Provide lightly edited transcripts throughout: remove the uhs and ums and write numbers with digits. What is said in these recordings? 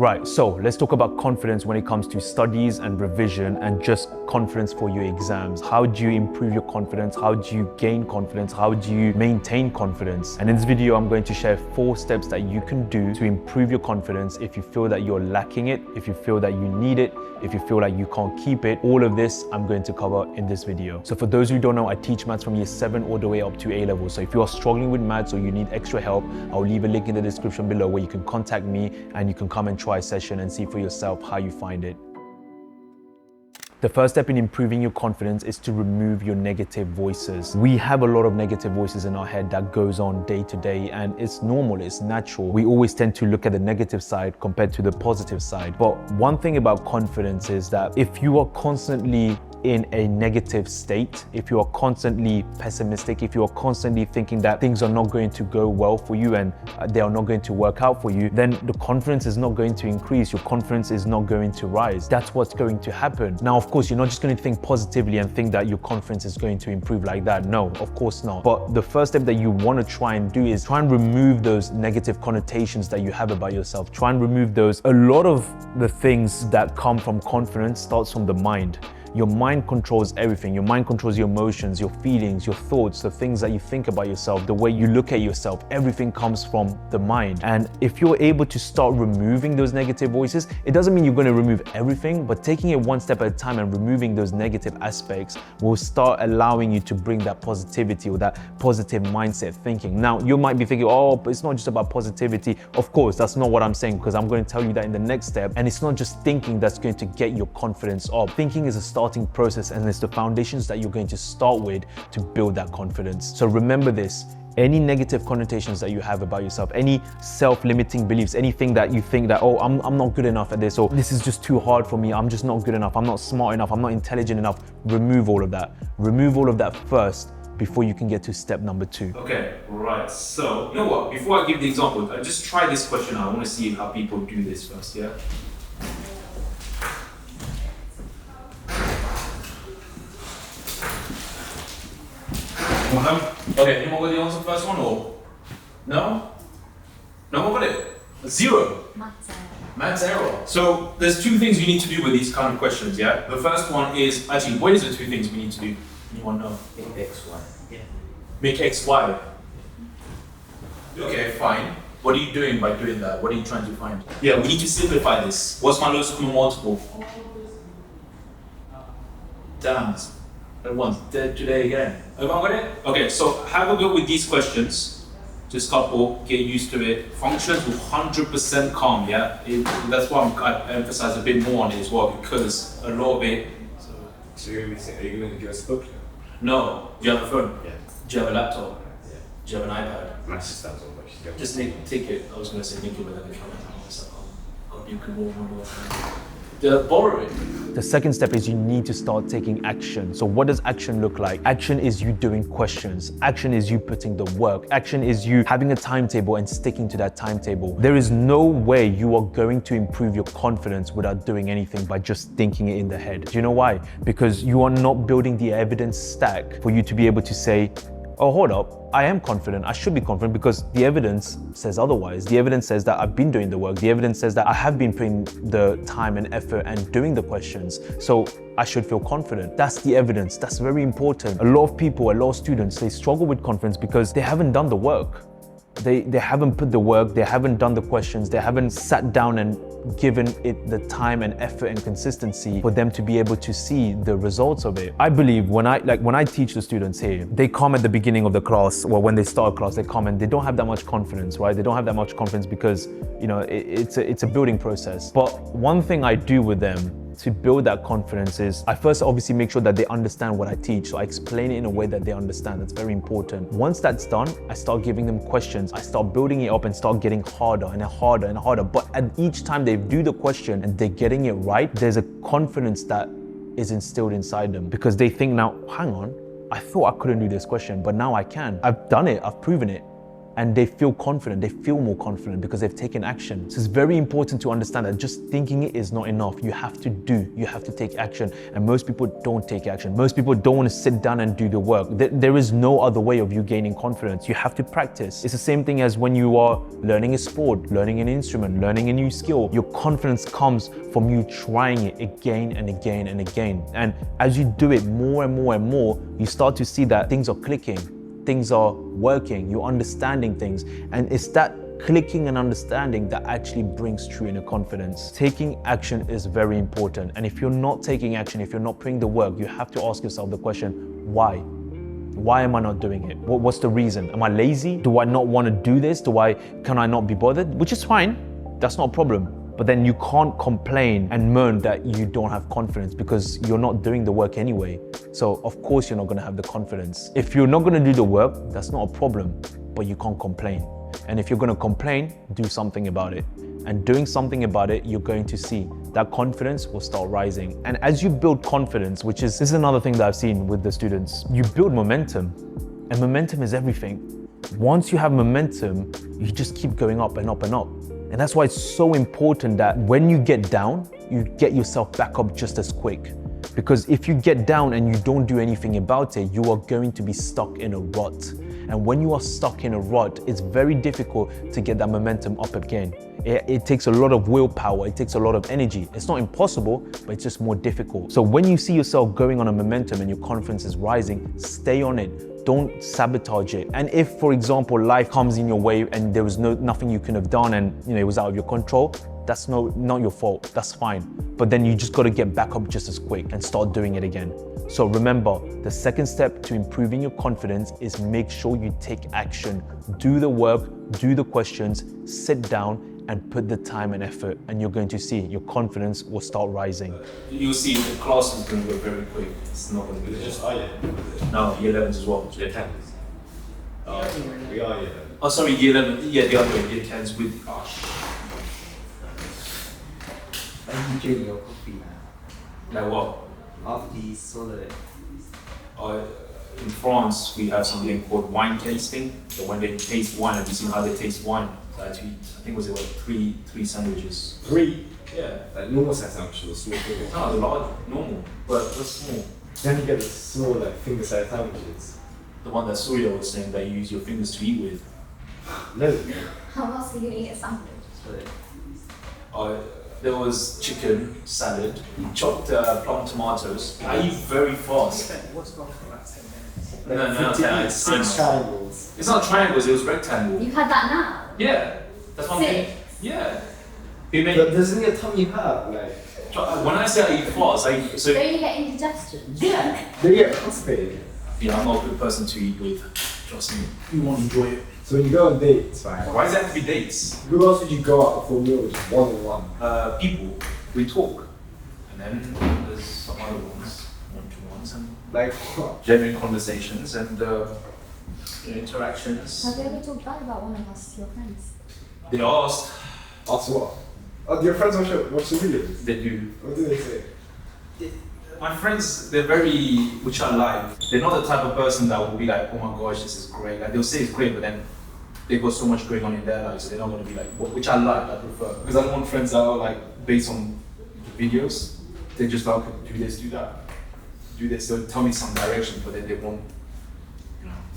Right, so let's talk about confidence when it comes to studies and revision and just confidence for your exams. How do you improve your confidence? How do you gain confidence? How do you maintain confidence? And in this video, I'm going to share 4 steps that you can do to improve your confidence if you feel that you're lacking it, if you feel that you need it, if you feel like you can't keep it. All of this I'm going to cover in this video. So for those who don't know, I teach maths from year 7 all the way up to A level. So if you are struggling with maths or you need extra help, I'll leave a link in the description below where you can contact me and you can come and try a session and see for yourself how you find it. The first step in improving your confidence is to remove your negative voices. We have a lot of negative voices in our head that goes on day to day, and it's normal, it's natural. We always tend to look at the negative side compared to the positive side. But one thing about confidence is that if you are constantly in a negative state, if you are constantly pessimistic, if you are constantly thinking that things are not going to go well for you and they are not going to work out for you, then the confidence is not going to increase. Your confidence is not going to rise. That's what's going to happen. Now, of course, you're not just going to think positively and think that your confidence is going to improve like that. No, of course not. But the first step that you want to try and do is try and remove those negative connotations that you have about yourself. Try and remove those. A lot of the things that come from confidence starts from the mind. Your mind controls everything. Your mind controls your emotions, your feelings, your thoughts, the things that you think about yourself, the way you look at yourself. Everything comes from the mind. And if you're able to start removing those negative voices, it doesn't mean you're going to remove everything, but taking it one step at a time and removing those negative aspects will start allowing you to bring that positivity or that positive mindset thinking. Now, you might be thinking, oh, but it's not just about positivity. Of course, that's not what I'm saying, because I'm going to tell you that in the next step. And it's not just thinking that's going to get your confidence up. Thinking is a starting process, and it's the foundations that you're going to start with to build that confidence. So remember this: any negative connotations that you have about yourself, any self-limiting beliefs, anything that you think that, oh, I'm not good enough at this, or this is just too hard for me, I'm just not good enough, I'm not smart enough, I'm not intelligent enough. Remove all of that. Remove all of that first before you can get to step number 2. Okay, right. So, you know what? Before I give the example, I just try this question out. I want to see how people do this first, yeah? Okay, anyone got the answer first one or? No? No one got it? 0. Maths error. So there's 2 things you need to do with these kind of questions, yeah? The first one is, actually, what is the 2 things we need to do? Anyone know? Make X, Y. Yeah. Make X, Y. Okay, fine. What are you doing by doing that? What are you trying to find? Yeah, we need to simplify this. What's my lowest common multiple? Damn. At once, dead today again. Everyone got it? Okay, so have a go with these questions. Just couple, get used to it. Functions with 100% calm, yeah? That's why I emphasize a bit more on it as well, because a lot of it. So are you going to give us a book? No. Do you have a phone? Yeah. Do you have a laptop? Yeah. Do you have an iPad? My sister has one, but she's going Just take it. I was going to say make it, but I can you can borrow it. The second step is you need to start taking action. So what does action look like? Action is you doing questions. Action is you putting the work. Action is you having a timetable and sticking to that timetable. There is no way you are going to improve your confidence without doing anything by just thinking it in the head. Do you know why? Because you are not building the evidence stack for you to be able to say, oh, hold up, I am confident, I should be confident, because the evidence says otherwise. The evidence says that I've been doing the work. The evidence says that I have been putting the time and effort and doing the questions. So I should feel confident. That's the evidence. That's very important. A lot of people, a lot of students, they struggle with confidence because they haven't done the work. They haven't put the work, they haven't done the questions, they haven't sat down and given it the time and effort and consistency for them to be able to see the results of it. I believe when I teach the students here, they come at the beginning of the class, or when they start class, they come and they don't have that much confidence, right? They don't have that much confidence because, you know, it's a building process. But one thing I do with them to build that confidence is I first obviously make sure that they understand what I teach. So I explain it in a way that they understand. That's very important. Once that's done, I start giving them questions. I start building it up and start getting harder and harder and harder. But at each time they do the question and they're getting it right, there's a confidence that is instilled inside them, because they think, now, hang on, I thought I couldn't do this question, but now I can. I've done it, I've proven it. and they feel confident, they feel more confident because they've taken action. So it's very important to understand that just thinking it is not enough. You have to do, you have to take action. And most people don't take action. Most people don't want to sit down and do the work. There is no other way of you gaining confidence. You have to practice. It's the same thing as when you are learning a sport, learning an instrument, learning a new skill. Your confidence comes from you trying it again and again and again. And as you do it more and more and more, you start to see that things are clicking, things are working, you're understanding things. And it's that clicking and understanding that actually brings true inner confidence. Taking action is very important. And if you're not taking action, if you're not putting the work, you have to ask yourself the question, why? Why am I not doing it? What's the reason? Am I lazy? Do I not want to do this? Can I not be bothered? Which is fine, that's not a problem. But then you can't complain and moan that you don't have confidence because you're not doing the work anyway. So of course you're not gonna have the confidence. If you're not gonna do the work, that's not a problem, but you can't complain. And if you're gonna complain, do something about it. And doing something about it, you're going to see that confidence will start rising. And as you build confidence, this is another thing that I've seen with the students, you build momentum, and momentum is everything. Once you have momentum, you just keep going up and up and up. And that's why it's so important that when you get down, you get yourself back up just as quick. Because if you get down and you don't do anything about it, you are going to be stuck in a rut. And when you are stuck in a rut, it's very difficult to get that momentum up again. It takes a lot of willpower, it takes a lot of energy. It's not impossible, but it's just more difficult. So when you see yourself going on a momentum and your confidence is rising, stay on it. Don't sabotage it. And if, for example, life comes in your way and there was nothing you can have done and it was out of your control, that's not your fault, that's fine. But then you just gotta get back up just as quick and start doing it again. So remember, the second step to improving your confidence is make sure you take action. Do the work, do the questions, sit down and put the time and effort, and you're going to see your confidence will start rising. You'll see the class is going to go very quick. It's not going to be It's just No, year 11s as well. year 10s. We are year 11. Oh, sorry, year 11. Yeah, the other way, year 10s with. Are you drinking your coffee now? Like what? After you swallowed it. In France, we have something called wine tasting. So when they taste wine, have you seen how they taste wine? So actually, I think it was like three sandwiches. 3? Yeah. Like normal size sandwiches or small fingers. No, they're large, normal, but they're small. Then you get the small like finger size sandwiches. The one that Surya was saying that you use your fingers to eat with. No. How else are you gonna eat a sandwich? There was chicken, salad, chopped plum tomatoes. I eat very fast. What's gone for about 10 minutes? No, it's 6 triangles. It's not triangles, it was rectangle. You had that now? Yeah, that's one thing. 6? Yeah. He made, But doesn't your tummy hurt? Like, when I say I eat fast, so Don't you get indigestion? yeah. they get constipated. Yeah, I'm not a good person to eat with. Trust me. You won't enjoy it. So when you go on dates, right? Why does it have to be dates? Who else would you go out for a meal with just one-on-one? People, we talk. And then there's some other ones, one-to-ones, and Like what? genuine conversations and interactions. Have you ever talked bad about one of us to your friends? They asked, Ask what? Oh, do your friends watch the videos? they do. What do they say? My friends, they're very, which I like. They're not the type of person that will be like, oh my gosh, this is great. Like they'll say it's great, but then they've got so much going on in their lives, so they're not going to be like, which I like, I prefer. Because I don't want friends that are like based on the videos. They're just like, okay, do this, do that, do this. They'll tell me some direction, but then they won't.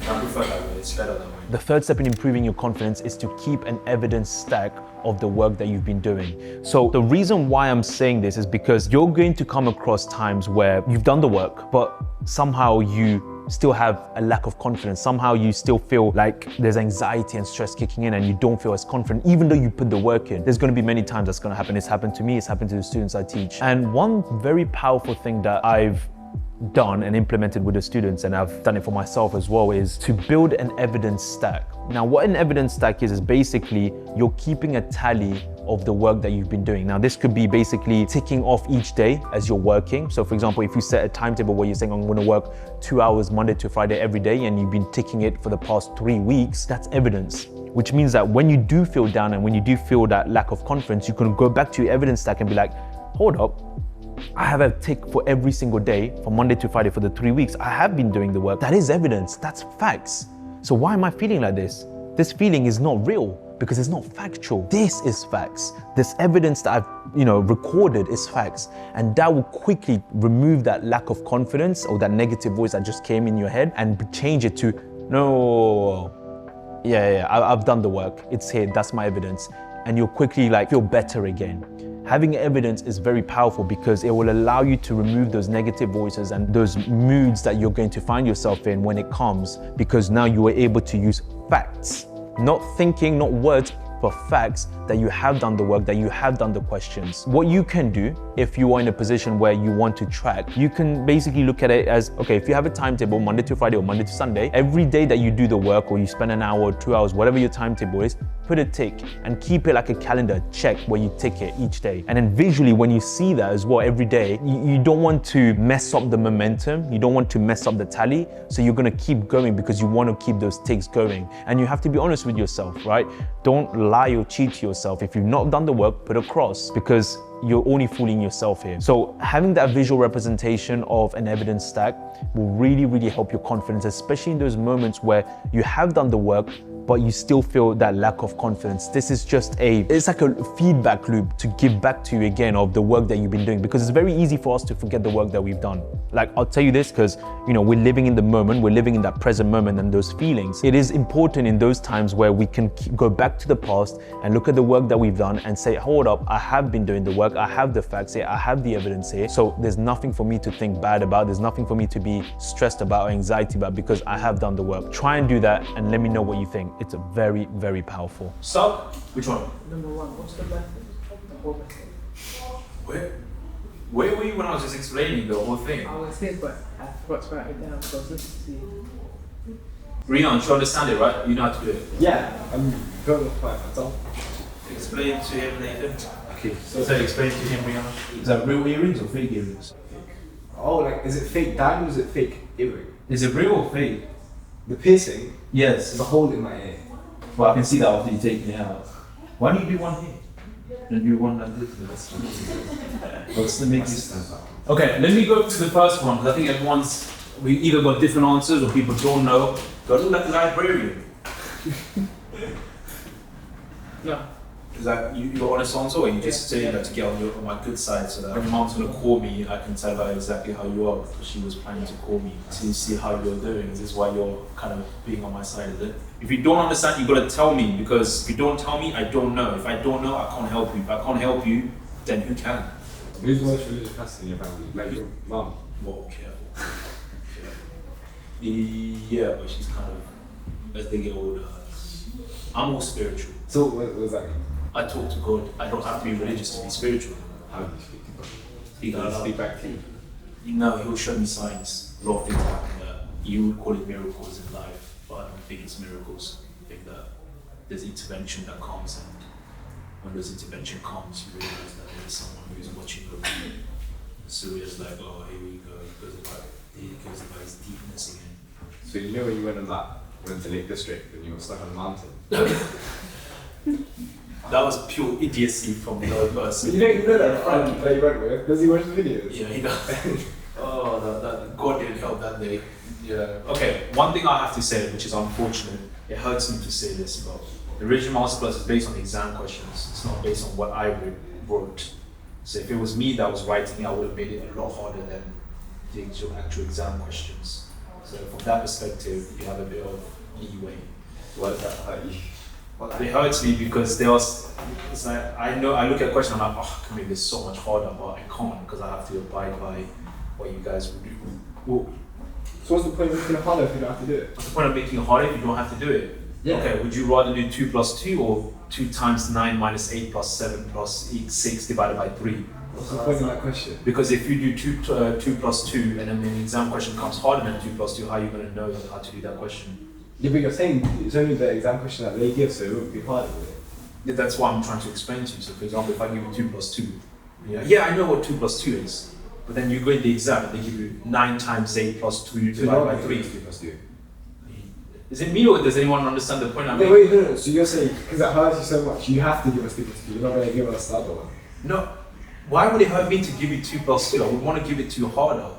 I prefer that way. It's better that way. The third step in improving your confidence is to keep an evidence stack of the work that you've been doing. So the reason why I'm saying this is because you're going to come across times where you've done the work, but somehow you still have a lack of confidence. Somehow you still feel like there's anxiety and stress kicking in and you don't feel as confident, even though you put the work in. There's going to be many times that's going to happen. It's happened to me, it's happened to the students I teach. And one very powerful thing that I've done and implemented with the students, and I've done it for myself as well, is to build an evidence stack. Now, what an evidence stack is basically you're keeping a tally of the work that you've been doing. Now, this could be basically ticking off each day as you're working. So for example, if you set a timetable where you're saying, I'm gonna work 2 hours Monday to Friday every day, and you've been ticking it for the past 3 weeks, that's evidence. Which means that when you do feel down and when you do feel that lack of confidence, you can go back to your evidence stack and be like, hold up, I have a tick for every single day from Monday to Friday for the 3 weeks. I have been doing the work. That is evidence, that's facts. So why am I feeling like this? this feeling is not real because it's not factual. This is facts. This evidence that I've, recorded is facts. And that will quickly remove that lack of confidence or that negative voice that just came in your head and change it to, no, I've done the work. It's here, that's my evidence. And you'll quickly feel better again. Having evidence is very powerful because it will allow you to remove those negative voices and those moods that you're going to find yourself in when it comes, because now you are able to use facts, not thinking, not words, but facts that you have done the work, that you have done the questions. What you can do if you are in a position where you want to track, you can basically look at it as, okay, if you have a timetable Monday to Friday or Monday to Sunday, every day that you do the work or you spend an hour or 2 hours, whatever your timetable is, put a tick and keep it like a calendar check where you tick it each day. And then visually, when you see that as well every day, you don't want to mess up the momentum. You don't want to mess up the tally. So you're gonna keep going because you want to keep those ticks going. And you have to be honest with yourself, right? Don't lie or cheat to yourself. If you've not done the work, put a cross, because you're only fooling yourself here. So having that visual representation of an evidence stack will really, really help your confidence, especially in those moments where you have done the work, but you still feel that lack of confidence. This is just it's like a feedback loop to give back to you again of the work that you've been doing, because it's very easy for us to forget the work that we've done. I'll tell you this because, we're living in the moment, we're living in that present moment and those feelings. It is important in those times where we can go back to the past and look at the work that we've done and say, hold up, I have been doing the work, I have the facts here, I have the evidence here. So there's nothing for me to think bad about, there's nothing for me to be stressed about or anxiety about because I have done the work. Try and do that and let me know what you think. It's a very, very powerful. Stop. Which one? Number 1, what's the method? The whole method. Where were you when I was just explaining the whole thing? I was here, but I forgot to write it down, so I was listening to you. Rian, you understand it, right? You know how to do it. Yeah, I'm going to quite myself. Explain to him, Nathan. Okay, So explain to him, Rian. Is that real earrings or fake earrings? Oh, is it fake diamond or is it fake earring? Is it real or fake? The piercing, Yes. there's a hole in my ear. Well, I can see that after you take it out. Why don't you do one here? And do one like this. What's the make this? Okay, let me go through the first one because I think we either got different answers or people don't know. Go to the librarian. No. Is that your honest answer, or you just saying that to get on my good side so that when mom's gonna call me, I can tell her exactly how you are because she was planning to call me to see how you're doing. Is this why you're kind of being on my side, is it? If you don't understand, you gotta tell me, because if you don't tell me, I don't know. If I don't know, I can't help you. If I can't help you, then who can? Who's the most religious person in your family? Like your mum? Well, careful. Yeah, but she's kind of, as they get older, I'm more spiritual. So what does that mean? I talk to God. I don't have to be religious to be spiritual. How do you speak to God? He Does he speak back to you? No, he'll show me signs. A lot of things happen that you would call it miracles in life, but I don't think it's miracles. I think that there's intervention that comes, and when those intervention comes, you realize that there's someone who's watching over you. So it's like, oh, here we go. He goes about his deepness again. So you know when you went to Lake District and you were stuck on a mountain? That was pure idiocy from the other person. You know that friend that you went with? Does he watch the videos? Yeah, he does. Oh, that God didn't help that day. Yeah. Okay, one thing I have to say, which is unfortunate, it hurts me to say this, but the original masterclass is based on the exam questions. It's not based on what I wrote. So if it was me that was writing, I would have made it a lot harder than the actual exam questions. So from that perspective, you have a bit of leeway. Why does that hurt you? It hurts me because it's like, I look at a question, I'm like, oh, I can make this so much harder, but I can't because I have to abide by what you guys would do. Well, So what's the point of making it harder if you don't have to do it? what's the point of making it harder if you don't have to do it? Yeah. Okay, would you rather do 2 plus 2 or 2 times 9 minus 8 plus 7 plus 6 divided by 3? What's the point of that question? Because if you do 2 plus 2 and then the exam question comes harder than 2 plus 2, how are you going to know how to do that question? Yeah, but you're saying it's only the exam question that they give, so it won't be harder, will it? Yeah, that's what I'm trying to explain to you. So for example, if I give you 2 plus 2, yeah, I know what 2 plus 2 is. But then you go in the exam and they give you 9 times 8 plus 2 divided by 3. 2 plus 2. Is it me or does anyone understand the point I'm No, making? wait, no. So you're saying, because it hurts you so much, you have to give us 2 plus 2. You're not going to give us the other one. No. Why would it hurt me to give you 2 plus 2? I would want to give it to you harder.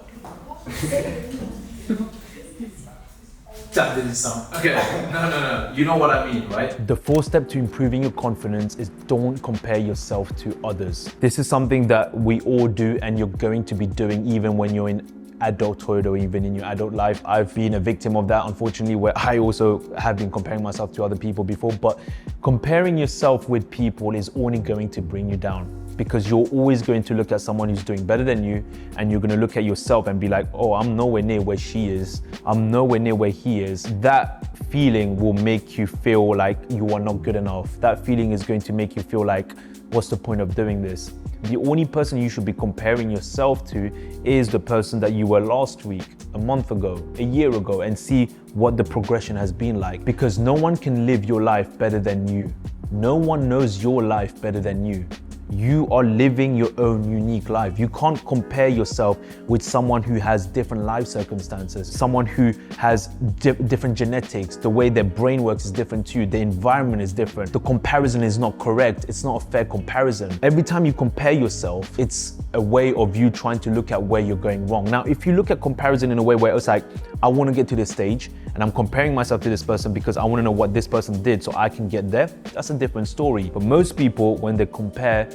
That didn't sound. Okay, no. You know what I mean, right? The fourth step to improving your confidence is don't compare yourself to others. This is something that we all do and you're going to be doing even when you're in adulthood or even in your adult life. I've been a victim of that, unfortunately, where I also have been comparing myself to other people before, but comparing yourself with people is only going to bring you down, because you're always going to look at someone who's doing better than you, and you're going to look at yourself and be like, oh, I'm nowhere near where she is, I'm nowhere near where he is. That feeling will make you feel like you are not good enough. That feeling is going to make you feel like, what's the point of doing this? The only person you should be comparing yourself to is the person that you were last week, a month ago, a year ago, and see what the progression has been like. Because no one can live your life better than you. No one knows your life better than you. You are living your own unique life. You can't compare yourself with someone who has different life circumstances, someone who has different genetics. The way their brain works is different too. The environment is different. The comparison is not correct. It's not a fair comparison. Every time you compare yourself, it's a way of you trying to look at where you're going wrong. Now, if you look at comparison in a way where it's like, I want to get to this stage and I'm comparing myself to this person because I want to know what this person did so I can get there, that's a different story. But most people, when they compare,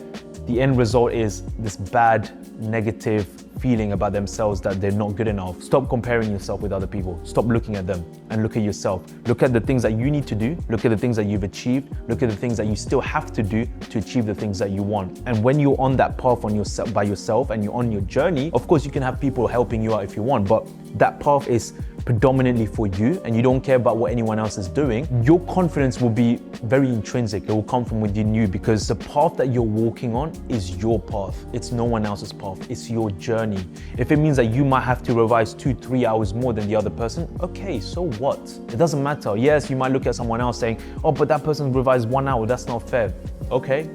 the end result is this bad, negative feeling about themselves that they're not good enough. Stop comparing yourself with other people. Stop looking at them and look at yourself. Look at the things that you need to do. Look at the things that you've achieved. Look at the things that you still have to do to achieve the things that you want. And when you're on that path on yourself, by yourself, and you're on your journey, of course you can have people helping you out if you want, but that path is predominantly for you and you don't care about what anyone else is doing, your confidence will be very intrinsic. It will come from within you, because the path that you're walking on is your path. It's no one else's path. It's your journey. If it means that you might have to revise 2-3 hours more than the other person, okay, so what? It doesn't matter. Yes, you might look at someone else saying, oh, but that person revised 1 hour. That's not fair. Okay,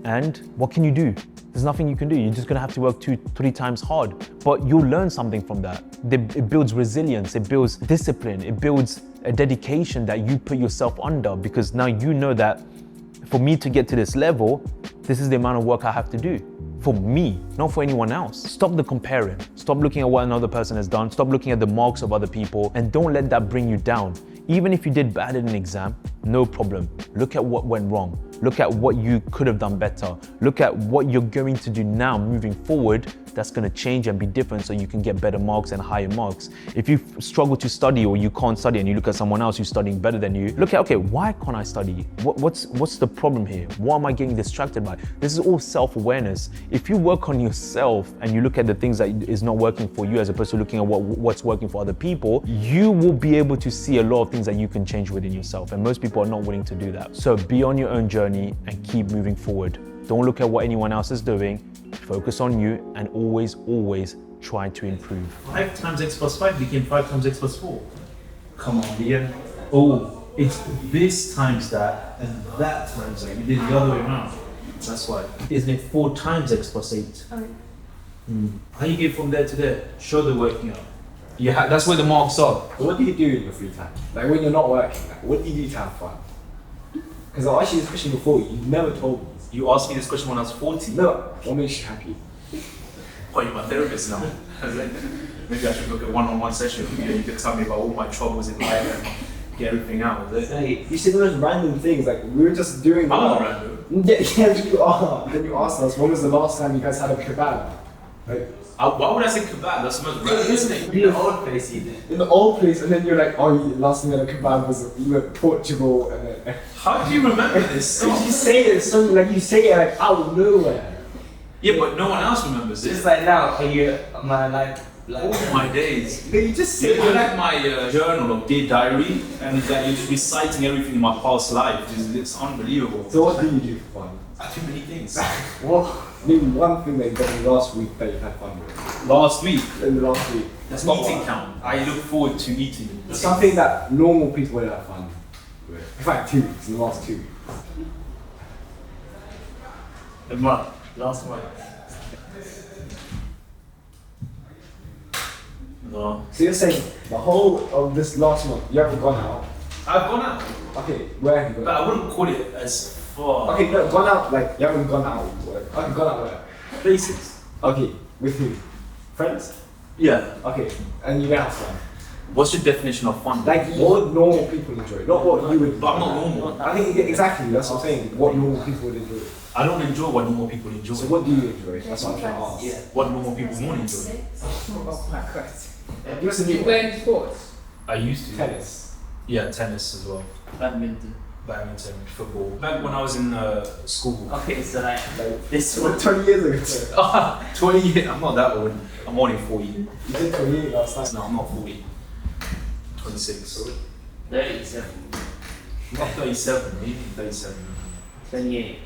and what can you do? There's nothing you can do. You're just gonna have to work 2-3 times hard, but you'll learn something from that. It builds resilience, it builds discipline, it builds a dedication that you put yourself under, because now you know that for me to get to this level, this is the amount of work I have to do. For me, not for anyone else. Stop the comparing. Stop looking at what another person has done. Stop looking at the marks of other people, and don't let that bring you down. Even if you did bad in an exam, no problem. Look at what went wrong. Look at what you could have done better. Look at what you're going to do now moving forward that's going to change and be different so you can get better marks and higher marks. If you struggle to study or you can't study and you look at someone else who's studying better than you, look at, okay, why can't I study? What's the problem here? What am I getting distracted by? This is all self-awareness. If you work on yourself and you look at the things that is not working for you as opposed to looking at what's working for other people, you will be able to see a lot of things that you can change within yourself. And most people are not willing to do that. So be on your own journey and keep moving forward. Don't look at what anyone else is doing. Focus on you and always try to improve. 5 times x plus 5 became 5 times x plus 4. Come on, Leah. Oh, it's this times that and that times that. You did the other way around. That's why. Isn't it 4 times x plus 8? How you get from there to there? Show the working out. Yeah, that's where the marks are. What do you do in your free time? Like when you're not working, like, what do you do to have fun? Because I asked you this question before, you never told me. You asked me this question when I was 40. No, what makes you happy? Oh, you're my therapist now. Maybe I should book a one-on-one session with you. You can tell me about all my troubles in life and get everything out. Hey, you said the most random things, like we were just doing. I'm not random. Yeah, you are. Then you asked us, when was the last time you guys had a kebab? Like, why would I say kebab? That's the most random thing. In the old place you did. in the old place, and then you're like, oh, last time you had a kebab was Portugal, and then. How do you remember this? You say it so like you say it like out of nowhere. Yeah, but no one else remembers Just it. like now, are you my like All my days. No, you just say I it. like my journal of Dear Diary, and it's like you're reciting everything in my past life. It's unbelievable. So what do you do for fun? I do many things. What? Name one thing that you did last week that you had fun with. Last week, In the last week. that's eating count. I look forward to eating. Something that normal people would have fun with. In fact, 2 weeks, in the last 2 weeks. the month, last month. No. So you're saying the whole of this last month, you haven't gone out. I've gone out, Okay, where have you but gone I wouldn't call it as far. Okay, no, gone out, like, you haven't gone out. Okay, gone out where? Places. Okay, with who? Friends? Yeah. Okay, and you have fun. What's your definition of fun? Like what normal people enjoy, not what you would. But I'm not normal. I think exactly that's what I'm saying. What normal people would enjoy. I don't enjoy what normal people enjoy. So what do you enjoy? That's what I'm trying to ask. Yeah. What normal people don't enjoy. Oh my god. Give us a Do you new play one. any sports? I used to. Tennis. Yeah, tennis as well. Badminton. Badminton, football. Back when I was in school. Okay, so like this What, one. 20 years ago. 20 years. I'm not that old. I'm only 40. You did 28 last night. No, I'm not 40. 26. 37. I'm not 37. Maybe 37. 28.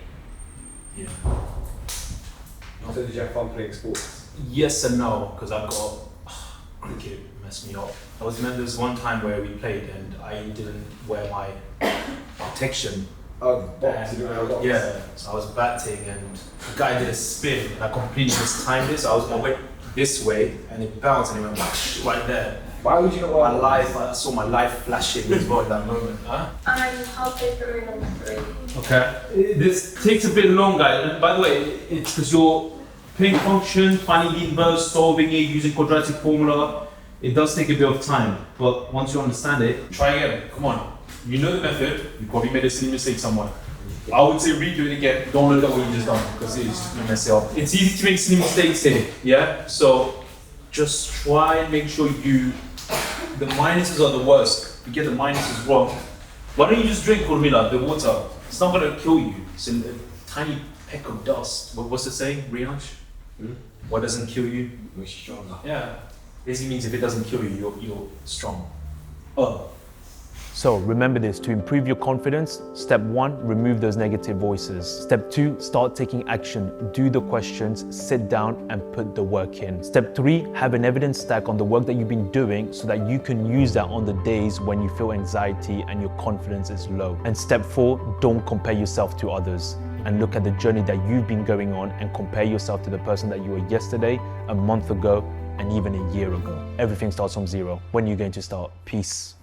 Yeah. So did you have fun playing sports? Yes and no, because I got cricket messed me up. I was remember there's one time where we played and I didn't wear my protection. Oh, box. You And, don't have a box. yeah, so I was batting and the guy did a spin and I completely mistimed it. So I went this way and it bounced and it went right there. Why would you not wear My a box? life, I saw my life flashing as well at that moment. Huh? I'll take the number 3. Okay. This takes a bit longer. And by the way, it's because you're playing function, finding the inverse, solving it, using quadratic formula. It does take a bit of time, but once you understand it, try again. Come on. You know the method. You probably made a silly mistake somewhere. I would say redo it again. Don't look at what you just done because it's just gonna mess it up. It's easy to make silly mistakes here. Yeah. So just try and make sure you. The minuses are the worst. You get the minuses wrong. Why don't you just drink Urmila, the water? It's not gonna kill you. It's a tiny peck of dust. What's the saying, Rihansh? What doesn't kill you? Makes you stronger. Yeah. Basically means if it doesn't kill you, you're strong. Oh. So remember this, to improve your confidence, step 1, remove those negative voices. Step 2, start taking action. Do the questions, sit down and put the work in. Step 3, have an evidence stack on the work that you've been doing so that you can use that on the days when you feel anxiety and your confidence is low. And step 4, don't compare yourself to others and look at the journey that you've been going on and compare yourself to the person that you were yesterday, a month ago, and even a year ago. Everything starts from zero. When are you going to start? Peace.